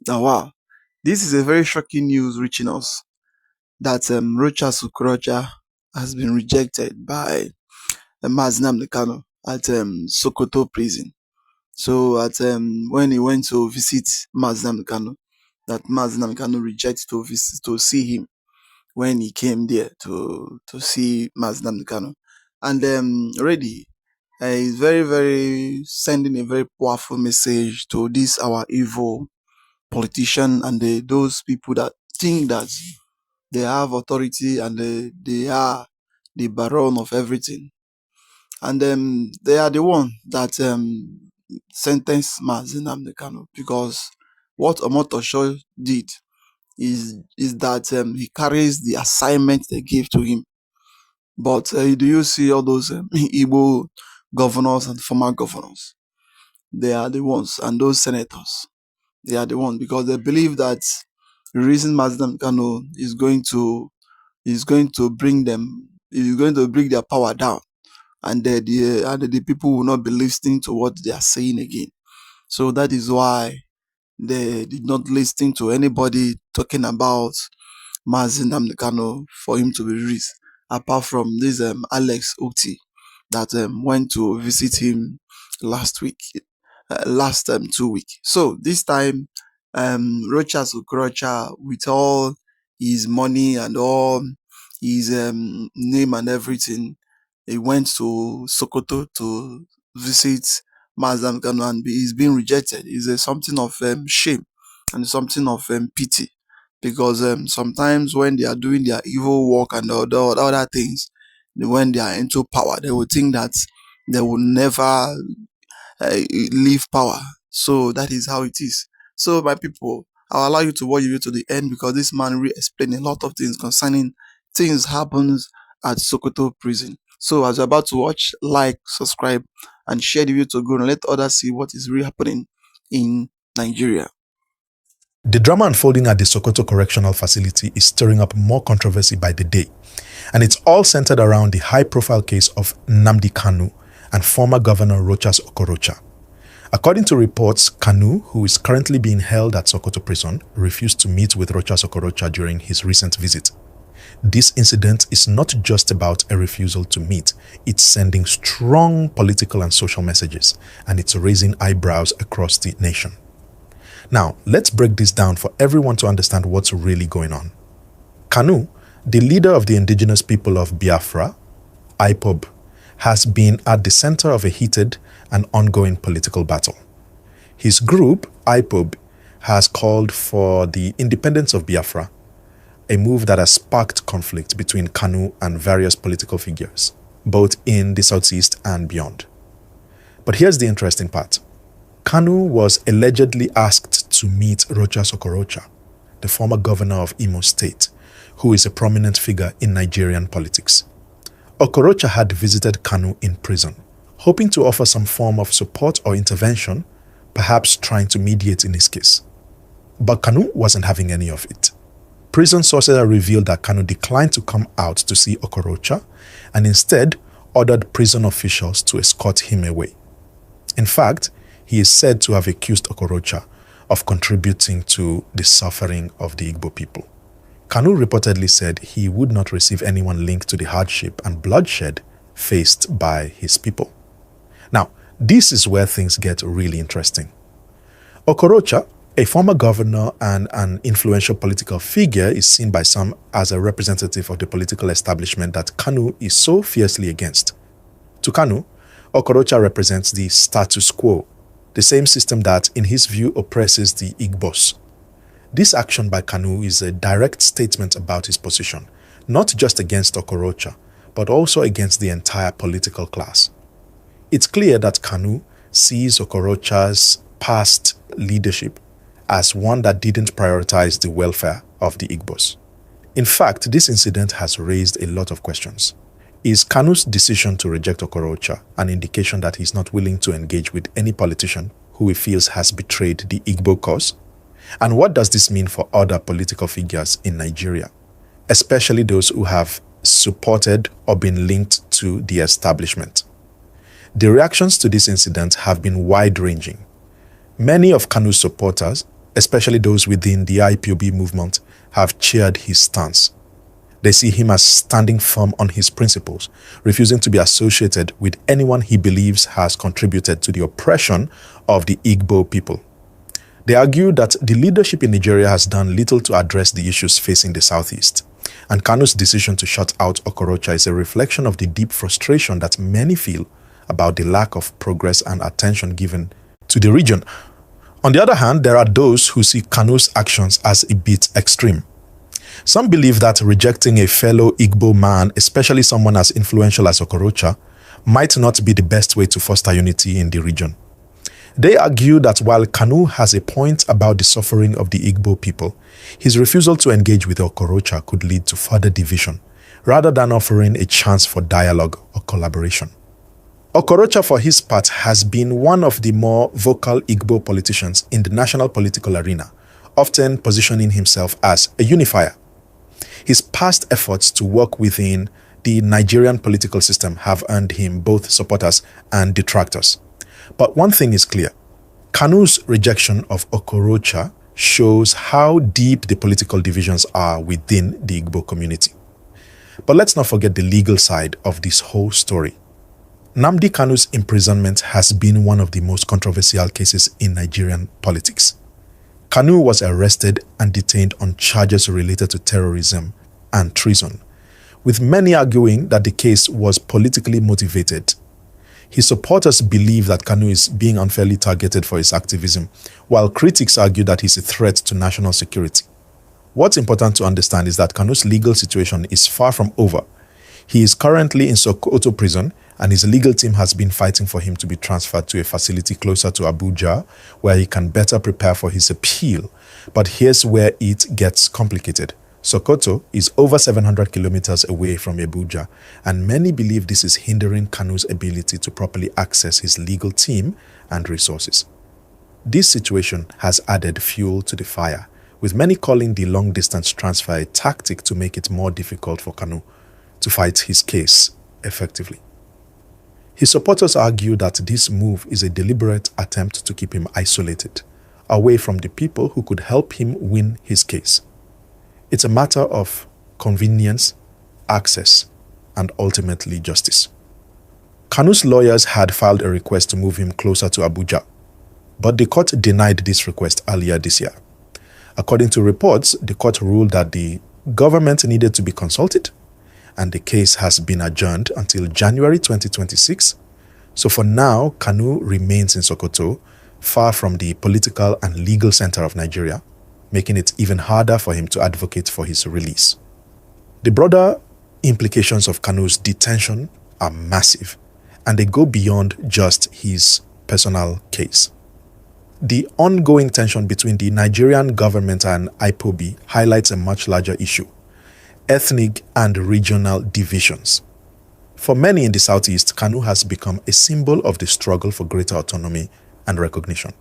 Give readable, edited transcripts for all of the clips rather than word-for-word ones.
Now, wow, this is a very shocking news reaching us that Rochas Okorocha has been rejected by Nnamdi Kanu at Sokoto prison. So, at when he went to visit Nnamdi Kanu, that Nnamdi Kanu rejected to see him when he came there to see Nnamdi Kanu, and already is very sending a very powerful message to this our evil politician and those people that think that they have authority and they are the baron of everything. And they are the one that sentenced Nnamdi Kanu, because what Omotosho did is that he carries the assignment they gave to him. But do you see all those Igbo governors and former governors? They are the ones, and those senators. They are the ones because they believe that the reason Nnamdi Kanu is going to bring their power down, and the people will not be listening to what they are saying again. So that is why they did not listen to anybody talking about Nnamdi Kanu for him to be released, apart from this Alex Okti that went to visit him last week, last 2 weeks. So this time, Rochas Okorocha, with all his money and all his name and everything, he went to Sokoto to visit Nnamdi Kanu, and he's being rejected. It's something of shame and something of pity, because sometimes when they are doing their evil work and other things, when they are into power, they will think that they will never leave power. So that is how it is. So my people, I'll allow you to watch the video to the end, because this man really explained a lot of things concerning things happens at Sokoto prison. So as you're about to watch, like, subscribe, and share the video to go and let others see what is really happening in Nigeria. The drama unfolding at the Sokoto Correctional Facility is stirring up more controversy by the day, and it's all centered around the high-profile case of Nnamdi Kanu and former Governor Rochas Okorocha. According to reports, Kanu, who is currently being held at Sokoto prison, refused to meet with Rochas Okorocha during his recent visit. This incident is not just about a refusal to meet, it's sending strong political and social messages, and it's raising eyebrows across the nation. Now, let's break this down for everyone to understand what's really going on. Kanu, the leader of the indigenous people of Biafra, ipob, has been at the center of a heated and ongoing political battle. His group, ipob, has called for the independence of Biafra, a move that has sparked conflict between Kanu and various political figures, both in the southeast and beyond. But here's the interesting part. Kanu was allegedly asked to meet Rochas Okorocha, the former governor of Imo State, who is a prominent figure in Nigerian politics. Okorocha had visited Kanu in prison, hoping to offer some form of support or intervention, perhaps trying to mediate in his case. But Kanu wasn't having any of it. Prison sources have revealed that Kanu declined to come out to see Okorocha and instead ordered prison officials to escort him away. In fact, he is said to have accused Okorocha of contributing to the suffering of the Igbo people. Kanu reportedly said he would not receive anyone linked to the hardship and bloodshed faced by his people. Now, this is where things get really interesting. Okorocha, a former governor and an influential political figure, is seen by some as a representative of the political establishment that Kanu is so fiercely against. To Kanu, Okorocha represents the status quo, the same system that, in his view, oppresses the Igbos. This action by Kanu is a direct statement about his position, not just against Okorocha, but also against the entire political class. It's clear that Kanu sees Okorocha's past leadership as one that didn't prioritize the welfare of the Igbos. In fact, this incident has raised a lot of questions. Is Kanu's decision to reject Okorocha an indication that he's not willing to engage with any politician who he feels has betrayed the Igbo cause? And what does this mean for other political figures in Nigeria, especially those who have supported or been linked to the establishment? The reactions to this incident have been wide-ranging. Many of Kanu's supporters especially those within the ipob movement, have cheered his stance. They see him as standing firm on his principles, refusing to be associated with anyone he believes has contributed to the oppression of the Igbo people. They argue that the leadership in Nigeria has done little to address the issues facing the Southeast, and Kanu's decision to shut out Okorocha is a reflection of the deep frustration that many feel about the lack of progress and attention given to the region. On the other hand, there are those who see Kanu's actions as a bit extreme. Some believe that rejecting a fellow Igbo man, especially someone as influential as Okorocha, might not be the best way to foster unity in the region. They argue that while Kanu has a point about the suffering of the Igbo people, his refusal to engage with Okorocha could lead to further division, rather than offering a chance for dialogue or collaboration. Okorocha, for his part, has been one of the more vocal Igbo politicians in the national political arena, often positioning himself as a unifier. His past efforts to work within the Nigerian political system have earned him both supporters and detractors. But one thing is clear. Kanu's rejection of Okorocha shows how deep the political divisions are within the Igbo community. But let's not forget the legal side of this whole story. Nnamdi Kanu's imprisonment has been one of the most controversial cases in Nigerian politics. Kanu was arrested and detained on charges related to terrorism and treason, with many arguing that the case was politically motivated. His supporters believe that Kanu is being unfairly targeted for his activism, while critics argue that he's a threat to national security. What's important to understand is that Kanu's legal situation is far from over. He is currently in Sokoto prison, and his legal team has been fighting for him to be transferred to a facility closer to Abuja, where he can better prepare for his appeal. But here's where it gets complicated. Sokoto is over 700 kilometers away from Abuja, and many believe this is hindering Kanu's ability to properly access his legal team and resources. This situation has added fuel to the fire, with many calling the long-distance transfer a tactic to make it more difficult for Kanu to fight his case effectively. His supporters argue that this move is a deliberate attempt to keep him isolated, away from the people who could help him win his case. It's a matter of convenience, access, and ultimately justice. Kanu's lawyers had filed a request to move him closer to Abuja, but the court denied this request earlier this year. According to reports, the court ruled that the government needed to be consulted, and the case has been adjourned until January 2026. So for now, Kanu remains in Sokoto, far from the political and legal center of Nigeria, making it even harder for him to advocate for his release. The broader implications of Kanu's detention are massive, and they go beyond just his personal case. The ongoing tension between the Nigerian government and ipob highlights a much larger issue: ethnic and regional divisions. For many in the Southeast, Kanu has become a symbol of the struggle for greater autonomy and recognition.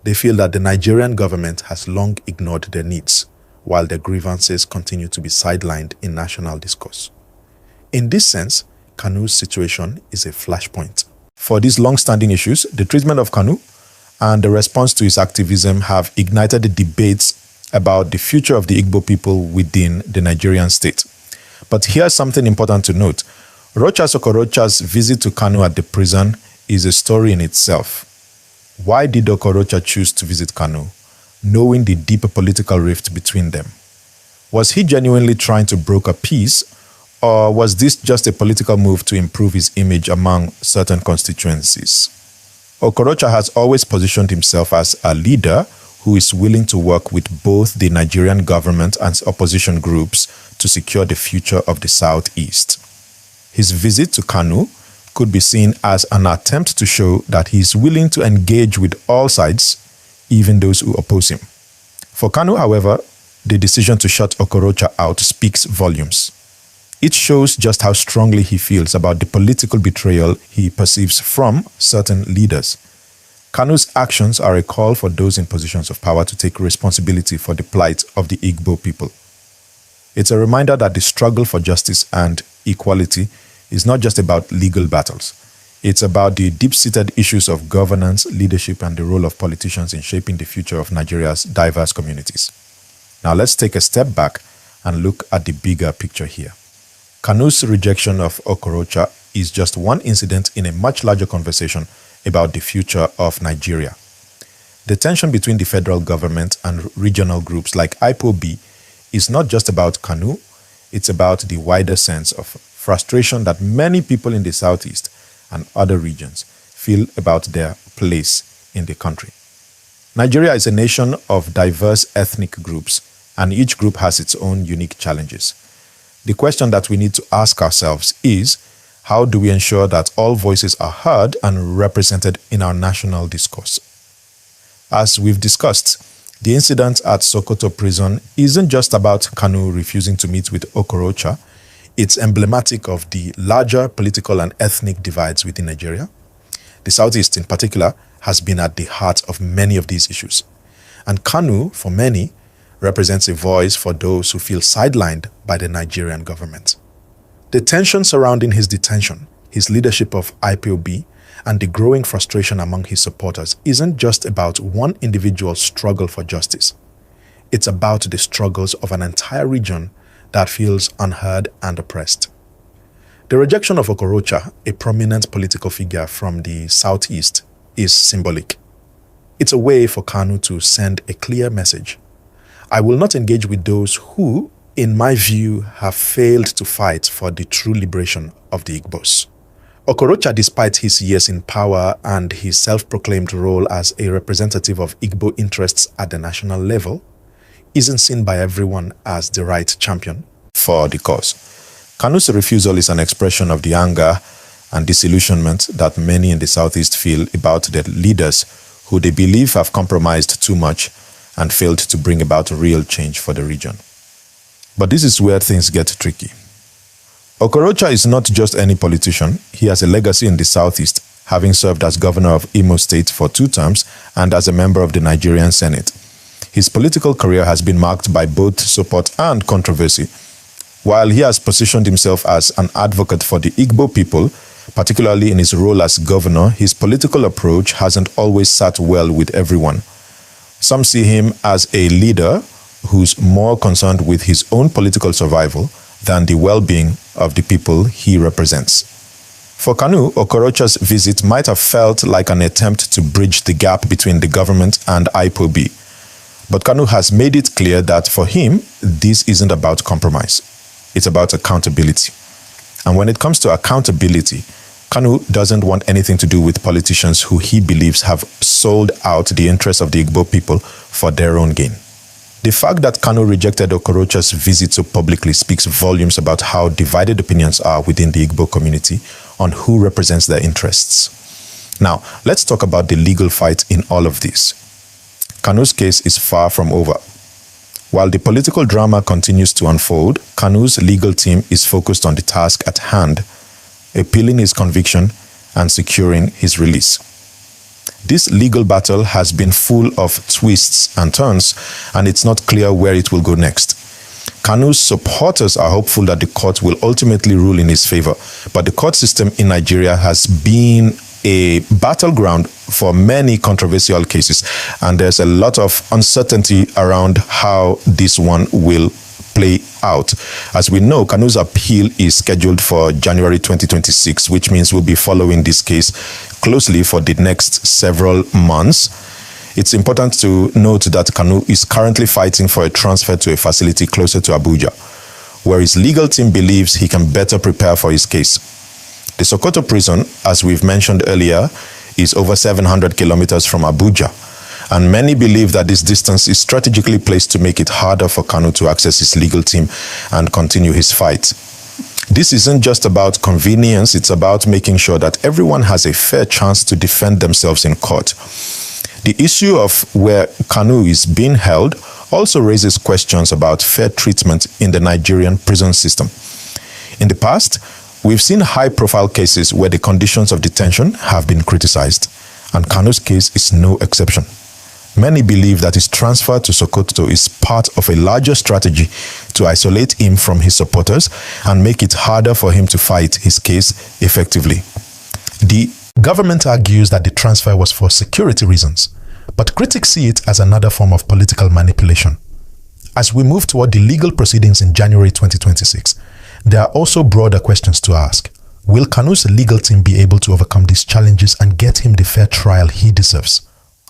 They feel that the Nigerian government has long ignored their needs, while their grievances continue to be sidelined in national discourse. In this sense, Kanu's situation is a flashpoint. For these long-standing issues, the treatment of Kanu and the response to his activism have ignited the debates about the future of the Igbo people within the Nigerian state. But here's something important to note. Rochas Okorocha's visit to Kanu at the prison is a story in itself. Why did Okorocha choose to visit Kanu, knowing the deeper political rift between them? Was he genuinely trying to broker peace, or was this just a political move to improve his image among certain constituencies? Okorocha has always positioned himself as a leader who is willing to work with both the Nigerian government and opposition groups to secure the future of the Southeast. His visit to Kanu could be seen as an attempt to show that he is willing to engage with all sides, even those who oppose him. For Kanu, however, the decision to shut Okorocha out speaks volumes. It shows just how strongly he feels about the political betrayal he perceives from certain leaders. Kanu's actions are a call for those in positions of power to take responsibility for the plight of the Igbo people. It's a reminder that the struggle for justice and equality is not just about legal battles. It's about the deep-seated issues of governance, leadership, and the role of politicians in shaping the future of Nigeria's diverse communities. Now let's take a step back and look at the bigger picture here. Kanu's rejection of Okorocha is just one incident in a much larger conversation about the future of Nigeria. The tension between the federal government and regional groups like ipob is not just about Kanu, it's about the wider sense of frustration that many people in the southeast and other regions feel about their place in the country. Nigeria is a nation of diverse ethnic groups, and each group has its own unique challenges. The question that we need to ask ourselves is, how do we ensure that all voices are heard and represented in our national discourse? As we've discussed, the incident at Sokoto prison isn't just about Kanu refusing to meet with Okorocha. It's emblematic of the larger political and ethnic divides within Nigeria. The Southeast, in particular, has been at the heart of many of these issues. And Kanu, for many, represents a voice for those who feel sidelined by the Nigerian government. The tension surrounding his detention, his leadership of ipob, and the growing frustration among his supporters isn't just about one individual's struggle for justice. It's about the struggles of an entire region that feels unheard and oppressed. The rejection of Okorocha, a prominent political figure from the Southeast, is symbolic. It's a way for Kanu to send a clear message. I will not engage with those who, in my view, have failed to fight for the true liberation of the Igbos. Okorocha, despite his years in power and his self-proclaimed role as a representative of Igbo interests at the national level, isn't seen by everyone as the right champion for the cause. Kanu's refusal is an expression of the anger and disillusionment that many in the Southeast feel about their leaders who they believe have compromised too much and failed to bring about real change for the region. But this is where things get tricky. Okorocha is not just any politician. He has a legacy in the Southeast, having served as governor of Imo State for 2 terms and as a member of the Nigerian Senate. His political career has been marked by both support and controversy. While he has positioned himself as an advocate for the Igbo people, particularly in his role as governor, his political approach hasn't always sat well with everyone. Some see him as a leader who's more concerned with his own political survival than the well-being of the people he represents. For Kanu, Okorocha's visit might have felt like an attempt to bridge the gap between the government and ipob. But Kanu has made it clear that for him, this isn't about compromise. It's about accountability. And when it comes to accountability, Kanu doesn't want anything to do with politicians who he believes have sold out the interests of the Igbo people for their own gain. The fact that Kanu rejected Okorocha's visit so publicly speaks volumes about how divided opinions are within the Igbo community on who represents their interests. Now, let's talk about the legal fight in all of this. Kanu's case is far from over. While the political drama continues to unfold, Kanu's legal team is focused on the task at hand, appealing his conviction and securing his release. This legal battle has been full of twists and turns, and it's not clear where it will go next. Kanu's supporters are hopeful that the court will ultimately rule in his favor, but the court system in Nigeria has been a battleground for many controversial cases, and there's a lot of uncertainty around how this one will play out. As we know, Kanu's appeal is scheduled for January 2026, which means we'll be following this case closely for the next several months. It's important to note that Kanu is currently fighting for a transfer to a facility closer to Abuja, where his legal team believes he can better prepare for his case. The Sokoto prison, as we've mentioned earlier, is over 700 kilometers from Abuja, and many believe that this distance is strategically placed to make it harder for Kanu to access his legal team and continue his fight. This isn't just about convenience, it's about making sure that everyone has a fair chance to defend themselves in court. The issue of where Kanu is being held also raises questions about fair treatment in the Nigerian prison system. In the past, we've seen high-profile cases where the conditions of detention have been criticized, and Kanu's case is no exception. Many believe that his transfer to Sokoto is part of a larger strategy to isolate him from his supporters and make it harder for him to fight his case effectively. The government argues that the transfer was for security reasons, but critics see it as another form of political manipulation. As we move toward the legal proceedings in January 2026, there are also broader questions to ask. Will Kanu's legal team be able to overcome these challenges and get him the fair trial he deserves?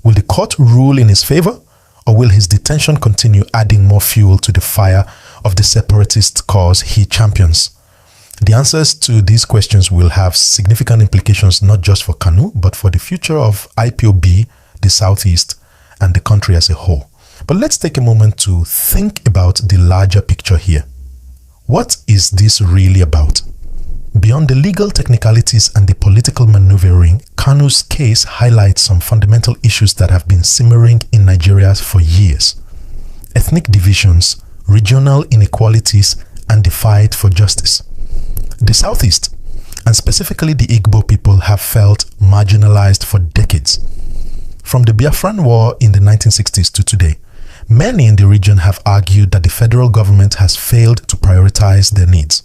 Will the court rule in his favor, or will his detention continue adding more fuel to the fire of the separatist cause he champions? The answers to these questions will have significant implications not just for Kanu, but for the future of IPOB, the Southeast, and the country as a whole. But let's take a moment to think about the larger picture here. What is this really about? Beyond the legal technicalities and the political maneuvering, Kanu's case highlights some fundamental issues that have been simmering in Nigeria for years. Ethnic divisions, regional inequalities, and the fight for justice. The Southeast, and specifically the Igbo people, have felt marginalized for decades. From the Biafran War in the 1960s to today, many in the region have argued that the federal government has failed to prioritize their needs.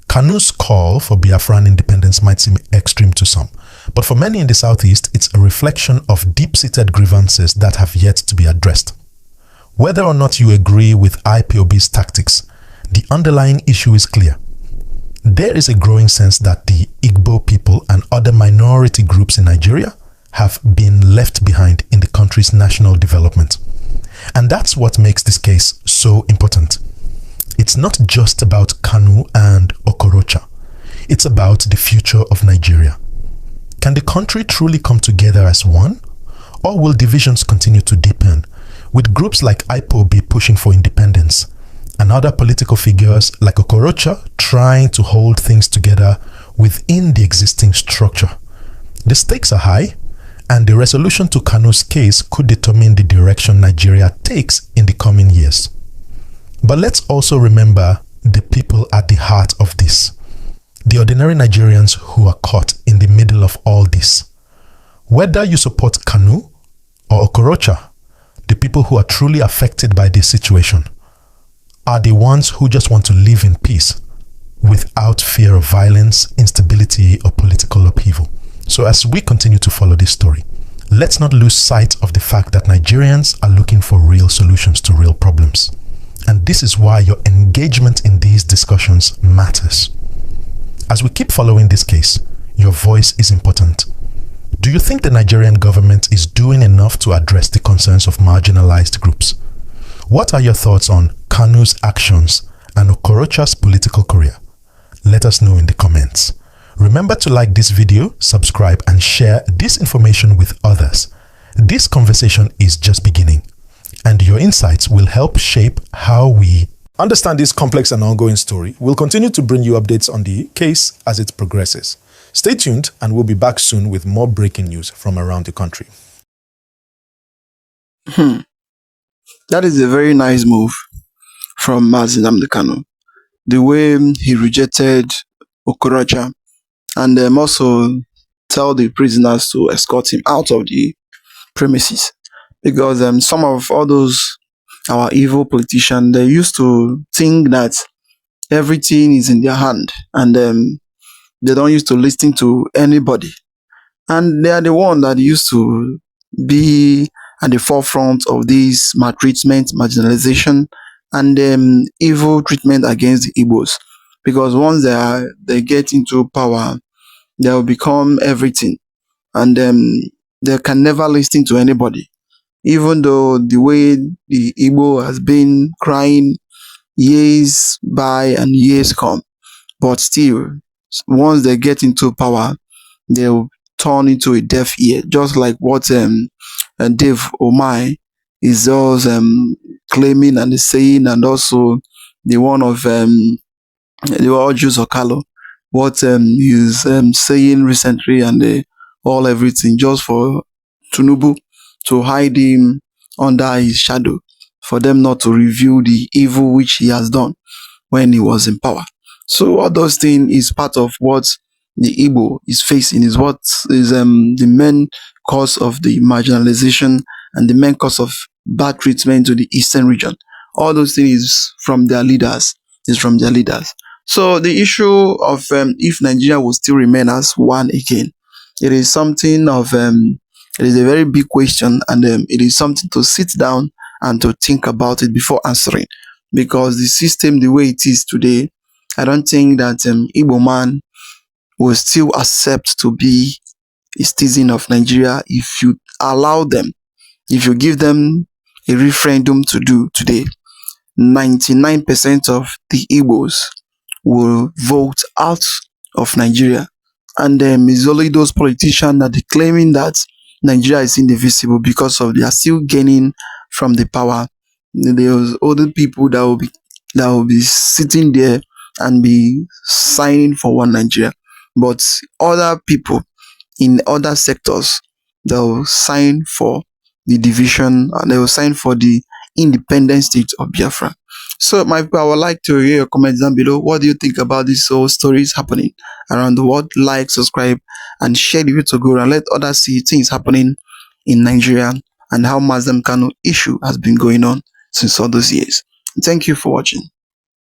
Kanu's call for Biafran independence might seem extreme to some, but for many in the Southeast, it's a reflection of deep-seated grievances that have yet to be addressed. Whether or not you agree with IPOB's tactics, the underlying issue is clear. There is a growing sense that the Igbo people and other minority groups in Nigeria have been left behind in the country's national development. And that's what makes this case so important. It's not just about Kanu and Okorocha. It's about the future of Nigeria. Can the country truly come together as one? Or will divisions continue to deepen, with groups like ipob pushing for independence, and other political figures like Okorocha trying to hold things together within the existing structure? The stakes are high, and the resolution to Kanu's case could determine the direction Nigeria takes in the coming years. But let's also remember the people at the heart of this. The ordinary Nigerians who are caught in the middle of all this. Whether you support Kanu or Okorocha, the people who are truly affected by this situation are the ones who just want to live in peace without fear of violence, instability, or political upheaval. So as we continue to follow this story, let's not lose sight of the fact that Nigerians are looking for real solutions to real problems. And this is why your engagement in these discussions matters. As we keep following this case, your voice is important. Do you think the Nigerian government is doing enough to address the concerns of marginalized groups? What are your thoughts on Kanu's actions and Okorocha's political career? Let us know in the comments. Remember to like this video, subscribe, and share this information with others. This conversation is just beginning, and your insights will help shape how we understand this complex and ongoing story. We'll continue to bring you updates on the case as it progresses. Stay tuned, and we'll be back soon with more breaking news from around the country. That is a very nice move from Nnamdi Kanu. The way he rejected Okorocha and also tell the prisoners to escort him out of the premises, because some of all those our evil politicians, they used to think that everything is in their hand, and they don't used to listen to anybody, and they are the one that used to be at the forefront of this maltreatment, marginalization, and evil treatment against the Igbos, because once they get into power, they will become everything, and they can never listen to anybody, even though the way the Igbo has been crying years by and years come. But still, once they get into power, they'll turn into a deaf ear, just like what Dave Omai is just claiming and saying, and also the one of the Rochas Okorocha, what he's saying recently, and all everything just for tinubu to hide him under his shadow, for them not to reveal the evil which he has done when he was in power. So all those things is part of what the Igbo is facing, is what is the main cause of the marginalization and the main cause of bad treatment to the eastern region. All those things is from their leaders, So the issue of if Nigeria will still remain as one again, It is something of it is a very big question, and it is something to sit down and to think about it before answering. Because the system, the way it is today, I don't think that Igbo man will still accept to be a citizen of Nigeria if you allow them, if you give them a referendum to do today. 99% of the Igbos will vote out of Nigeria. And it's only those politicians that are claiming that Nigeria is indivisible because of they are still gaining from the power. There's other people that will be sitting there and be signing for one Nigeria. But other people in other sectors, they'll sign for the division and they will sign for the independent state of Biafra. So, my people, I would like to hear your comments down below. What do you think about these whole stories happening around the world? Like, subscribe, and share the video to go and let others see things happening in Nigeria and how Nnamdi Kanu issue has been going on since all those years. Thank you for watching.